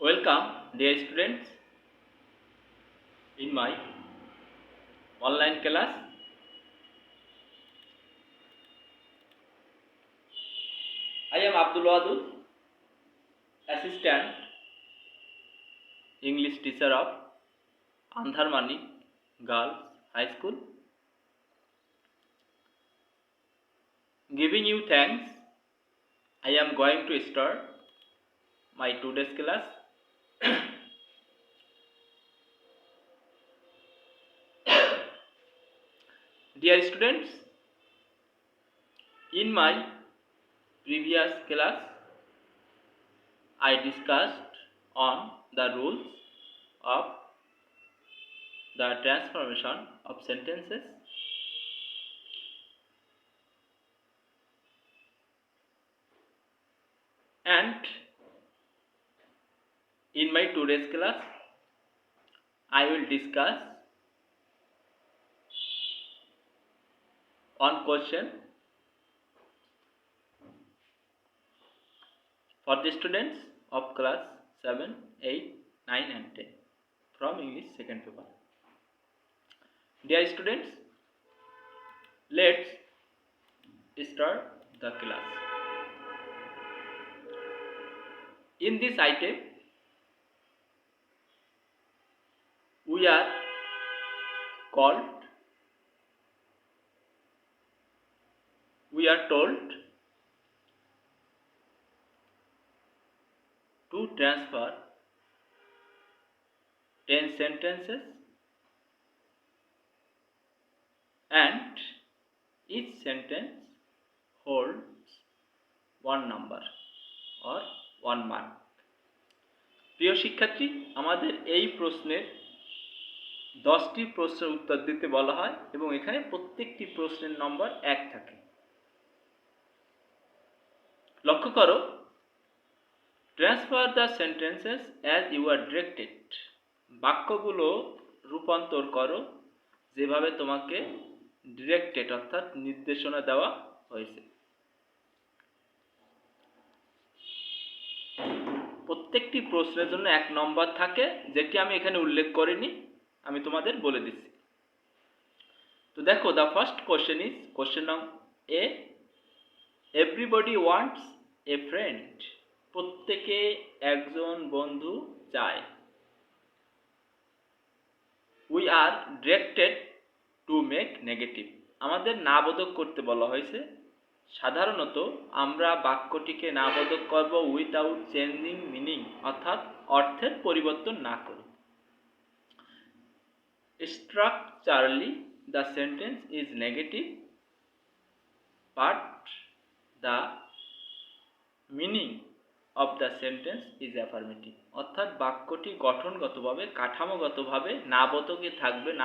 Welcome, dear students, in my online class. I am Abdul Wadud, Assistant English Teacher of Andharmani Girls High School. Giving you thanks, I am going to start my today's class. Dear students, in my previous class, I discussed on the rules of the transformation of sentences. And in my today's class, I will discuss one question for the students of class 7, 8, 9 and 10 from English second paper. Dear students, let's start the class. In this item, we are told to transfer 10 sentences and each sentence holds one number or one mark. প্রিয় শিক্ষার্থী, আমাদের এই প্রশ্নের 10টি প্রশ্নের উত্তর দিতে বলা হয় এবং এখানে প্রত্যেকটি প্রশ্নের নম্বর 1 থাকে। লক্ষ্য করো, transfer the sentences as you are directed. বাক্যগুলো রূপান্তর করো যেভাবে তোমাকে ডিরেক্টেড অর্থাৎ নির্দেশনা দেওয়া হয়েছে। প্রত্যেকটি প্রশ্নের জন্য 1 নম্বর থাকে, যেটি আমি এখানে উল্লেখ করিনি, আমি তোমাদের বলে দিচ্ছি। তো দেখো, the first question is question নং এ, এভরিবডি ওয়ান্টস এ ফ্রেন্ড। প্রত্যেকে একজন বন্ধু চায়। We are directed to make negative. আমাদের নাবোধক করতে বলা হয়েছে। সাধারণত আমরা বাক্যটিকে নাবোধক করব উইথাউট চেঞ্জিং মিনিং, অর্থাৎ অর্থের পরিবর্তন না করে। Structurally the sentence is negative but the meaning of the sentence is affirmative. অর্থাৎ বাক্যটি গঠনগতভাবে কাঠামোগতভাবে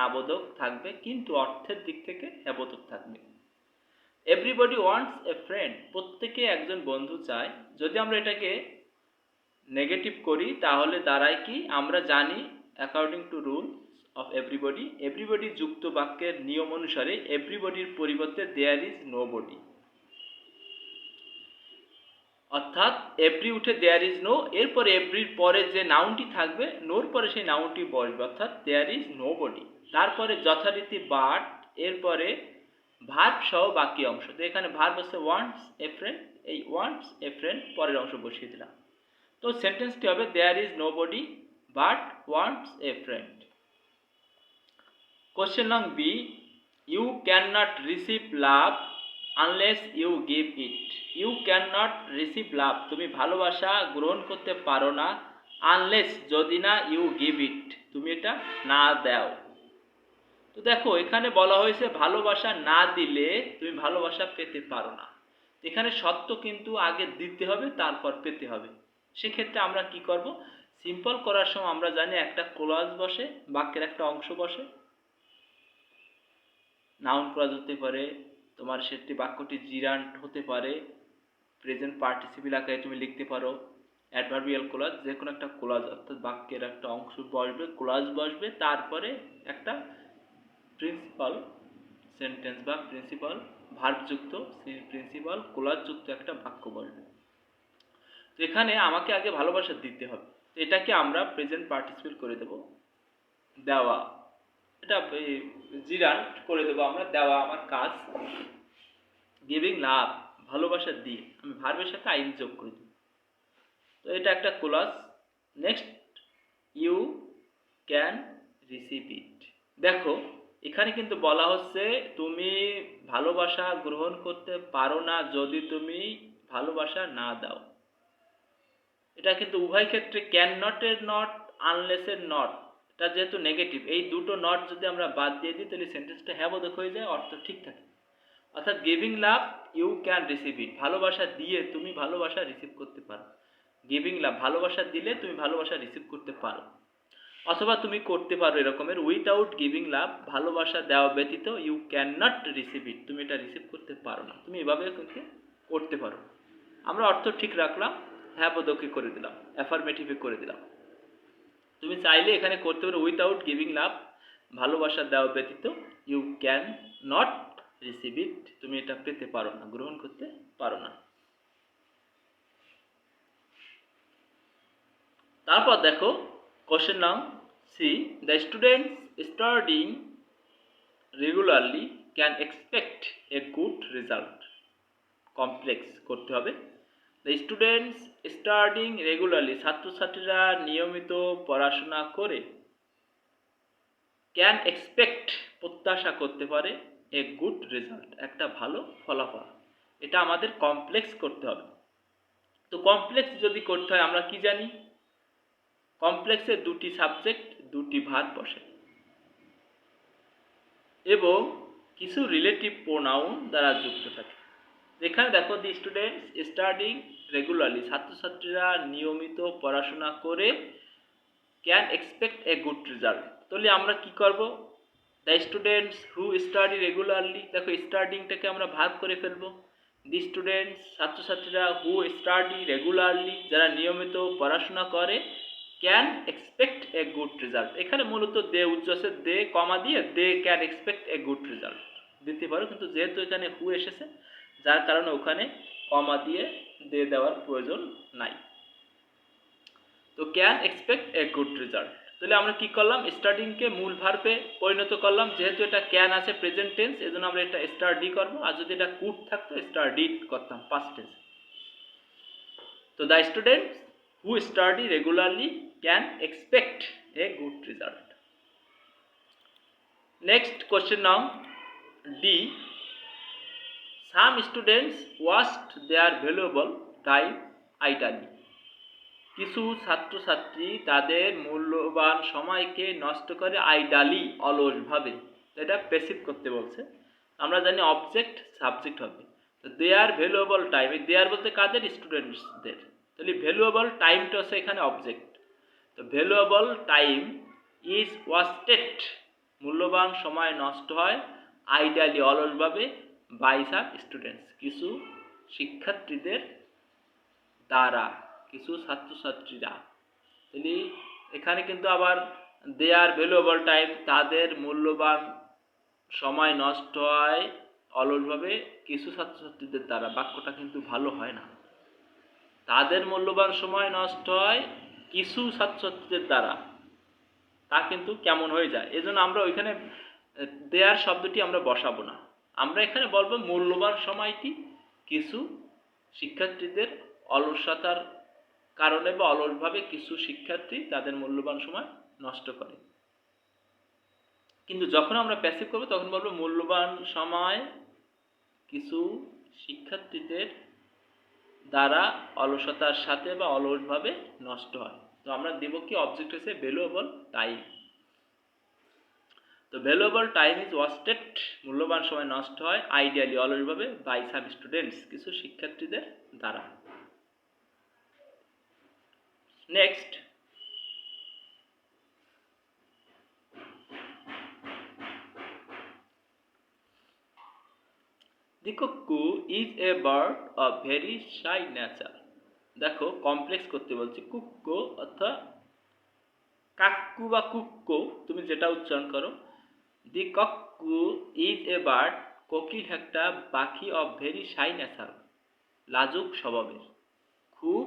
নাবোধক থাকবে কিন্তু অর্থের দিক থেকে হ্যাবোধক থাকবে। এভরিবডি ওয়ান্টস এ ফ্রেন্ড, প্রত্যেকে একজন বন্ধু চায়। যদি আমরা এটাকে নেগেটিভ করি তাহলে দাঁড়ায় কি, আমরা জানি according to rules of everybody যুক্ত বাক্যের নিয়ম অনুসারে এভরিবডির পরিবর্তে দেয়ার ইজ নোবডি, অর্থাৎ এভরি উঠে দেয়ার ইজ নো, এরপরে এভরির পরে যে নাউনটি থাকবে নোর পরে সেই নাউনটি বসবে, অর্থাৎ দেয়ার ইজ নোবডি। তারপরে যথারীতি বাট, এরপরে ভার্ব সহ বাকি অংশ। তো এখানে ভার্ব হচ্ছে ওয়ান্টস এ ফ্রেন্ড, এই ওয়ান্টস এ ফ্রেন্ড পরের অংশ বসিয়ে দিলাম। তো সেন্টেন্সটি হবে there is nobody but wants a friend. Question নং B, you can not receive love unless you give it. You can not receive love, তুমি ভালোবাসা গ্রহণ করতে পারো না, আনলেস যদি না ইউ গিভ ইট, তুমি এটা না দাও। তো দেখো, এখানে বলা হয়েছে ভালোবাসা না দিলে তুমি ভালোবাসা পেতে পারো না। এখানে সত্য কিন্তু আগে দিতে হবে তারপর পেতে হবে। সেক্ষেত্রে আমরা কি করব, সিম্পল করার সময় আমরা জানি একটা ক্লজ বসে, বাক্যের একটা অংশ বসে। নাউন ক্লজ হতে পারে, তোমার সেটি বাক্যটি জিরান্ট হতে পারে, প্রেজেন্ট পার্টিসিপল আকারে তুমি লিখতে পারো, অ্যাডভার্বিয়াল ক্লজ, যে কোনো একটা ক্লজ অর্থাৎ বাক্যের একটা অংশ বসবে, ক্লজ বসবে, তারপরে একটা প্রিন্সিপাল সেন্টেন্স বা প্রিন্সিপাল ভার্বযুক্ত প্রিন্সিপাল ক্লজযুক্ত একটা বাক্য বসবে। তো এখানে আমাকে আগে ভালোবাসা দিতে হবে। এটাকে আমরা প্রেজেন্ট পার্টিসিপেল করে দেব, দেওয়া। এটা জিরান্ট করে দেবো আমরা, দেওয়া আমার কাজ। গিভিং লাভ, ভালোবাসা দিয়ে আমি ভার্বের সাথে আইন যোগ করে দেব। তো এটা একটা clause. Next, you can receive it. দেখো এখানে কিন্তু বলা হচ্ছে তুমি ভালোবাসা গ্রহণ করতে পারো না যদি তুমি ভালোবাসা না দাও। এটা কিন্তু উভয় ক্ষেত্রে ক্যান নটের নট, আনলেসের নট, এটা যেহেতু নেগেটিভ, এই দুটো নট যদি আমরা বাদ দিয়ে দিই তাহলে সেন্টেন্সটা হ্যাবোধক হয়ে যায়, অর্থ ঠিক থাকে। অর্থাৎ giving love you can receive it, ভালোবাসা দিয়ে তুমি ভালোবাসা রিসিভ করতে পারো। গিভিং লাভ, ভালোবাসা দিলে তুমি ভালোবাসা রিসিভ করতে পারো, অথবা তুমি করতে পারো এরকমের উইথাউট গিভিং লাভ, ভালোবাসা দেওয়া ব্যতীত you can not receive it, তুমি এটা রিসিভ করতে পারো না। তুমি এভাবে কিন্তু করতে পারো। আমরা অর্থ ঠিক রাখলাম, হ্যাঁ বোধকে করে দিলাম, অ্যাফার্মেটিভে করে দিলাম। তুমি চাইলে এখানে করতে পারো উইথাউট গিভিং লাভ, ভালোবাসা দেওয়া ব্যতীত you can not receive it, তুমি এটা পেতে পারো না, গ্রহণ করতে পারো না। তারপর দেখো question now C, the students studying regularly can expect a good result. Complex করতে হবে। দ্য স্টুডেন্টস স্টাডিং রেগুলারলি, ছাত্রছাত্রীরা নিয়মিত পড়াশোনা করে, ক্যান এক্সপেক্ট প্রত্যাশা করতে পারে, এ গুড রেজাল্ট একটা ভালো ফলাফল। এটা আমাদের কমপ্লেক্স করতে হবে। তো কমপ্লেক্স যদি করতে হয় আমরা কি জানি, কমপ্লেক্সে দুটি সাবজেক্ট দুটি ভার্ব বসে এবং কিছু রিলেটিভ প্রোনাউন দ্বারা যুক্ত থাকে। এখানে দেখো দি স্টুডেন্টস স্টাডিং রেগুলারলি, ছাত্রছাত্রীরা নিয়মিত পড়াশোনা করে, can expect a good result. তাহলে আমরা কি করব, the students who study regularly, দেখো স্টাডিংটাকে আমরা ভাগ করে ফেলবো। দি স্টুডেন্টস ছাত্রছাত্রীরা, হু স্টাডি রেগুলারলি যারা নিয়মিত পড়াশোনা করে, can expect a good result. এখানে মূলত দে উজ্জ্বসে দে কমা দিয়ে they can expect a good result দিতে পারো, কিন্তু যেহেতু এখানে হু এসেছে যার কারণে ওখানে কমা দিয়ে দে দেওয়ার প্রয়োজন নাই। তো can expect a good result. তাহলে আমরা কি করলাম, স্টাডিংকে মূল ভার্বে পরিণত করলাম, যেহেতু এটা ক্যান আছে প্রেজেন্ট টেন্স এজন্য আমরা এটা স্টাডি করব, আর যদি এটা কুড থাকতো স্টাডিড করতাম পাস্ট টেন্স। তো the students who study regularly can expect a good result. Next question now D, some students waste their valuable time idly. কিছু ছাত্রছাত্রী তাদের মূল্যবান সময়কে নষ্ট করে আইডালি অলসভাবে। এটা প্যাসিভ করতে বলছে, আমরা জানি অবজেক্ট সাবজেক্ট হবে। তো দেয়ার ভ্যালুয়েবল টাইম, দেয়ার বলতে কাদের, স্টুডেন্টসদের। তাহলে ভ্যালুয়েবল টাইমটা হচ্ছে এখানে অবজেক্ট। তো ভ্যালুয়েবল টাইম ইজ ওয়াস্টেড, মূল্যবান সময় নষ্ট হয়, আইডালি অলসভাবে, বাই সাম স্টুডেন্টস কিছু শিক্ষার্থীদের দ্বারা, কিছু ছাত্রছাত্রীরা। তাহলে এখানে কিন্তু আবার দেয়ার ভ্যালুয়েবল টাইম, তাদের মূল্যবান সময় নষ্ট হয় অলসভাবে কিছু ছাত্রছাত্রীদের দ্বারা, বাক্যটা কিন্তু ভালো হয় না। তাদের মূল্যবান সময় নষ্ট হয় কিছু ছাত্রছাত্রীদের দ্বারা, তা কিন্তু কেমন হয়ে যায়, এজন্য আমরা ওইখানে দেয়ার শব্দটি আমরা বসাবো না, আমরা এখানে বলবো মূল্যবান সময়টি কিছু শিক্ষার্থীদের অলসতার কারণে বা অলসভাবে কিছু শিক্ষার্থী তাদের মূল্যবান সময় নষ্ট করে। কিন্তু যখন আমরা প্যাসিভ করব তখন বলবো মূল্যবান সময় কিছু শিক্ষার্থীদের দ্বারা অলসতার সাথে বা অলসভাবে নষ্ট হয়। তো আমরা দেব কি, অবজেক্ট হচ্ছে ভ্যালুয়েবল টাইম। তো ভ্যালুয়েবল টাইম ইজ ওয়াস্টেড, মূল্যবান সময় নষ্ট হয়, আইডিয়ালি অলসভাবে, বাই সাম স্টুডেন্টস কিছু শিক্ষার্থীদের দ্বারা। Next, the cuckoo is a bird of very shy nature. দেখো কমপ্লেক্স করতে বলছি, কুক্কো অর্থাৎ কাক্কু বা কুক্কো তুমি যেটা উচ্চারণ করো। দি কাক্কু ইজ এ বার্ড, কোকিল একটা পাখি, অফ ভেরি শাই নেচার, লাজুক স্বভাবের, খুব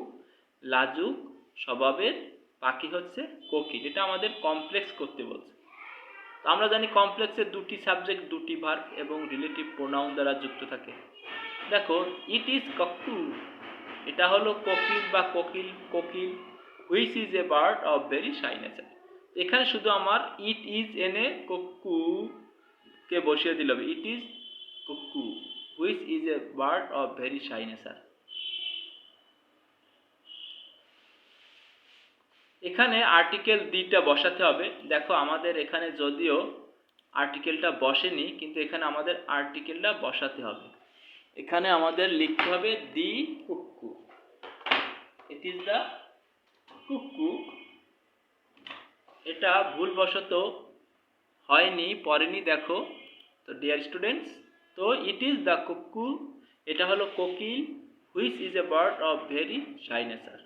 লাজুক স্বভাবের, পাখি হচ্ছে কোকিল। এটা আমাদের কমপ্লেক্স করতে বলছে। তো আমরা জানি কমপ্লেক্সে দুটি সাবজেক্ট, দুটি ভার্ব এবং রিলেটিভ প্রোনাউন দ্বারা যুক্ত থাকে। দেখো, ইট ইজ কক্কু, এটা হলো কোকিল বা কোকিল, কোকিল। Which is a bird of very shy nature. এখানে শুধু আমার ইট ইজ এনে কক্কু কে বসিয়ে দিল হবে, it is cuckoo which is a bird of very shy nature. এখানে আর্টিকেল দিটা বসাতে হবে। দেখো আমাদের এখানে যদিও আর্টিকেলটা বসেনি, কিন্তু এখানে আমাদের আর্টিকেলটা বসাতে হবে। এখানে আমাদের লিখতে হবে দি কুক্কু, ইট ইজ দ্য কুক্কু। এটা ভুলবশত হয়নি, পড়েনি, দেখো। তো ডিয়ার স্টুডেন্টস, তো ইট ইজ দ্য কুক্কু, এটা হলো কোকিল, which is a bird of very shy nature.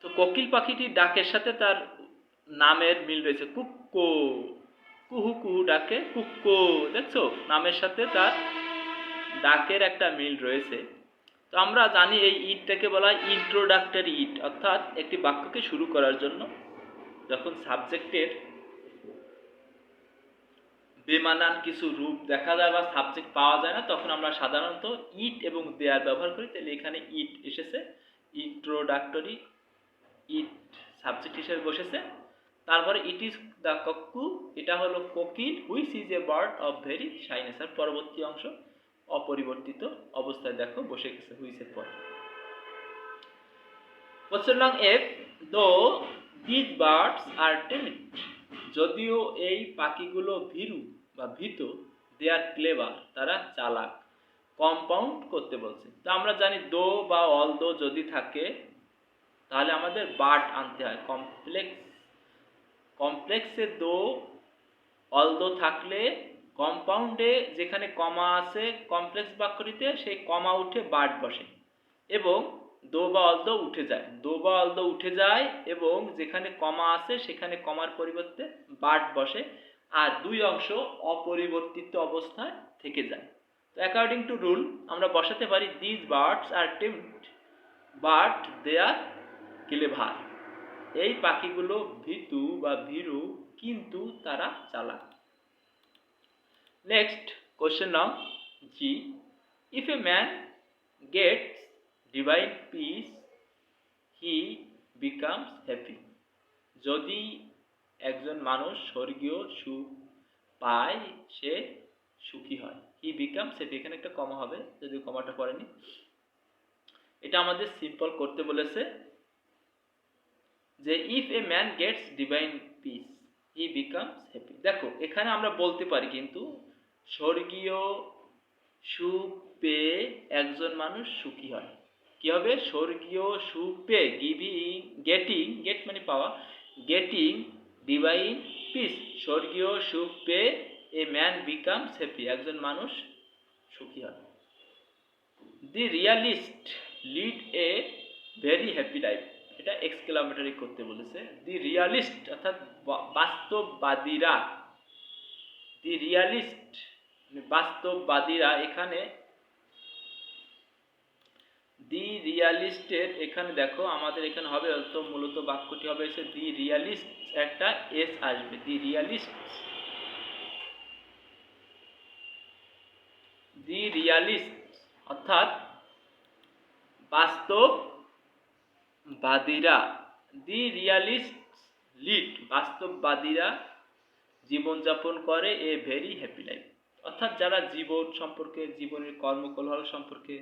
তো কোকিল পাখিটির ডাকের সাথে তার নামের মিল রয়েছে, কুক্কো, কুহু কুহু ডাকে কুক্কো। দেখছো, নামের সাথে তার ডাকের একটা মিল রয়েছে। তো আমরা জানি এই ইটটাকে বলা হয় ইন্ট্রোডাক্টরি ইট, অর্থাৎ একটি বাক্যকে শুরু করার জন্য যখন সাবজেক্টের বেমানান কিছু রূপ দেখা যায় বা সাবজেক্ট পাওয়া যায় না, তখন আমরা সাধারণত ইট এবং দেয়ার ব্যবহার করি। তাহলে এখানে ইট এসেছে, ইন্ট্রোডাক্টরি ইট সাবজেক্ট হিসেবে বসেছে। তারপরে ইট ইজ দ্য কক্কু, এটা হলো কোকিল, which is a bird of very shy nature. পরবর্তী অংশ অপরিবর্তিত অবস্থায় দেখো বসে গেছে হুইচের পর। কোশ্চেন নং এফ, দো দিস বার্ডস আর টিমিড, যদিও এই পাখিগুলো ভীরু বা ভীত, দে আর ক্লেভার, তারা চালাক। কম্পাউন্ড করতে বলছে। তো আমরা জানি দো বা অল দো যদি থাকে তাহলে আমাদের বাট আনতে হয়। কমপ্লেক্সে দো অল দো থাকলে কম্পাউন্ডে যেখানে কমা আছে কমপ্লেক্স বাক্যটিতে, সেই কমা উঠে বাট বসে এবং দো বা অল দো উঠে যায়। দো বা অল দো উঠে যায় এবং যেখানে কমা আছে সেখানে কমার পরিবর্তে বাট বসে, আর দুই অংশ অপরিবর্তিত অবস্থায় থেকে যায়। তো অ্যাকর্ডিং টু রুল আমরা বসাতে পারি this birds are timid but they are clever, এই পাখিগুলো ভীতু বা ভীরু কিন্তু তারা চালাক। Next question now G, if a man gets divine peace he becomes happy, যদি একজন মানুষ স্বর্গীয় সুখ পায় সে সুখী হয়। হি বিকামস হ্যাপি, এখানে একটা কমা হবে, যদি কমাটা পড়েনি। এটা আমাদের সিম্পল করতে বলেছে যে if a man gets divine peace he becomes happy. দেখো এখানে আমরা বলতে পারি কিন্তু স্বর্গীয় সুখ পেয়ে একজন মানুষ সুখী হয়। কি হবে? স্বর্গীয় সুখ পেয়ে, গেট মানে পাওয়া, গেটিং ডিভাইন পিস, স্বর্গীয় সুখ পেয়ে এ ম্যান বিকামস হ্যাপি, একজন মানুষ সুখী হয়। The realist lead a very happy life, এটা এক্সক্লামেটরি করতে বলেছে। দি রিয়ালিস্ট অর্থাৎ বাস্তববাদীরা, দি রিয়ালিস্ট বাস্তববাদীরা, এখানে দি রিয়ালিস্টের এখানে দেখো আমাদের এখানে হবে তো মূলত বাক্যটি হবে এসে দি রিয়ালিস্ট, একটা এস আসবে, দি রিয়ালিস্ট, দি রিয়ালিস্ট অর্থাৎ বাস্তববাদীরা, দি রিয়ালিস্ট লিড, বাস্তববাদীরা জীবনযাপন করে এ ভেরি হ্যাপি লাইফ, অর্থাৎ যারা জীবন সম্পর্কে, জীবনের কর্মকৌশল সম্পর্কে,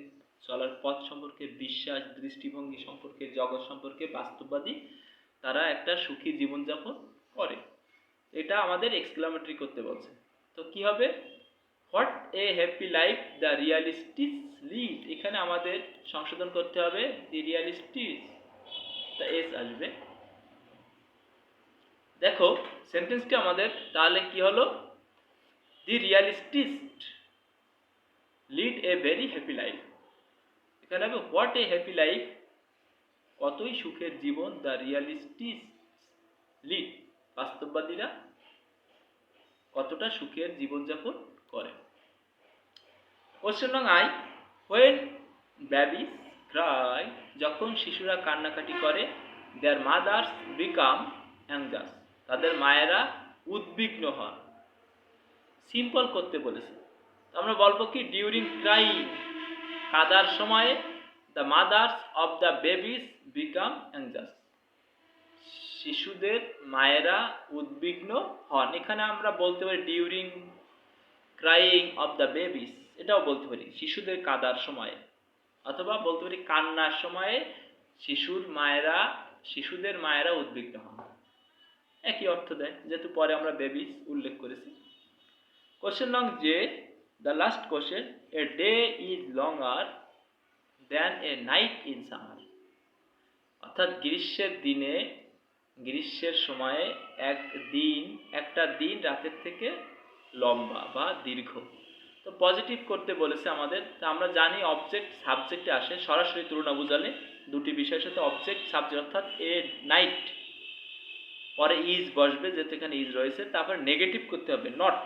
চলার পথ সম্পর্কে, বিশ্বাস, দৃষ্টিভঙ্গি সম্পর্কে, জগৎ সম্পর্কে বাস্তববাদী, তারা একটা সুখী জীবনযাপন করে। এটা আমাদের এক্সক্লামেটরি করতে বলছে। তো কি হবে? What a happy life the realists lead, এখানে আমাদের সংশোধন করতে হবে দি রিয়ালিস্টিস, তা এস আসবে। দেখো সেন্টেন্সটি আমাদের তাহলে কি হলো? The realists lead a very happy life, এখানে হবে হোয়াট এ হ্যাপি লাইফ, কতই সুখের জীবন, দ্য রিয়ালিস্টিস লিড, বাস্তববাদীরা কতটা সুখের জীবনযাপন করে। কোশ্চেন নং আই, হোয়েন বেবিস ক্রাই, যখন শিশুরা কান্নাকাটি করে, দেয়ার মাদার্স বিকাম অ্যাংজাস, তাদের মায়েরা উদ্বিগ্ন হন। সিম্পল করতে বলেছে, আমরা বলবো কি ডিউরিং ক্রাইং, কাদার সময়ে, the mothers of the babies become anxious, শিশুদের মায়েরা উদ্বিগ্ন হন। এখানে আমরা বলতে পারি during crying of the babies, এটাও বলতে পারি শিশুদের কাদার সময়ে, অথবা বলতে পারি কান্নার সময়ে শিশুদের মায়েরা উদ্বিগ্ন হন, একই অর্থ দেয়, যেহেতু পরে আমরা বেবিস উল্লেখ করেছি। কোশ্চেন নং J, the last question, a day is longer than a night in summer, অর্থাৎ গ্রীষ্মের সময়ে একটা দিন রাতের থেকে লম্বা বা দীর্ঘ। তো পজিটিভ করতে বলেছে আমাদের, তা আমরা জানি অবজেক্ট সাবজেক্টে আসে, সরাসরি তুলনা বোঝালে দুটি বিষয়ের সাথে অবজেক্ট সাবজেক্ট, অর্থাৎ এ নাইট পরে ইজ বসবে, যেহেতু এখানে ইজ রয়েছে, তারপরে নেগেটিভ করতে হবে নট,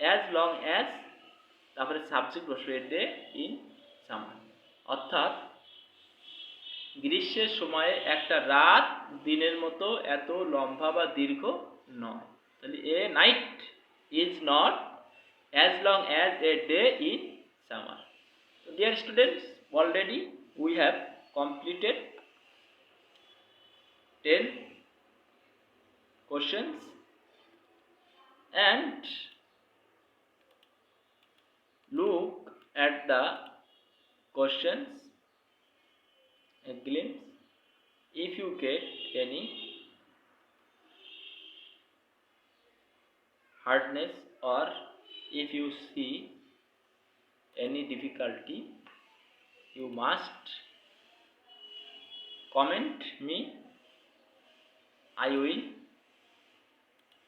অ্যাজ লং অ্যাজ, তারপরে সাবজেক্ট বসবে এ ডে ইন সামার, অর্থাৎ গ্রীষ্মের সময়ে একটা রাত দিনের মতো এত লম্বা বা দীর্ঘ নয়। তাহলে a night is not as long as a day in summer. So dear students, already we have completed 10 questions and look at the questions a glimpse. If you get any hardness or if you see any difficulty, you must comment me. I will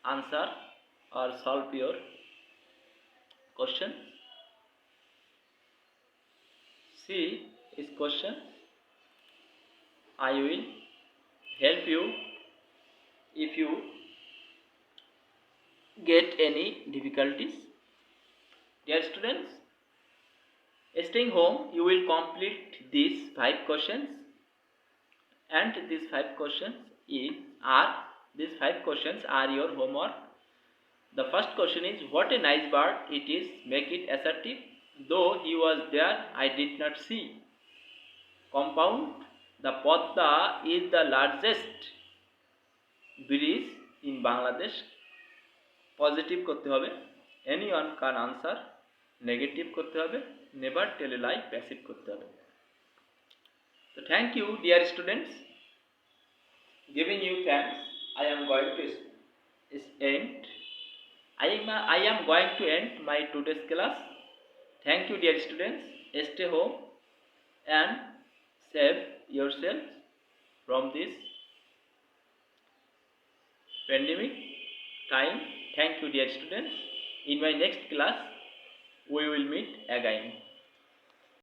answer or solve your question. See this question. I will help you if you get any difficulties. Dear students, staying home, you will complete these 5 questions, and these 5 questions are your homework. The first question is, what a nice bird it is, make it assertive. Though he was there, I did not see. Compound, the Podda is the largest bridge in Bangladesh. Positive করতে হবে, anyone can answer. Negative করতে হবে, never tell এ লাই, passive করতে হবে। তো thank you dear students, giving you thanks, I am going to end my today's class. Thank you dear students, stay home and save yourself from this pandemic time. Thank you dear students. In my next class we will meet again.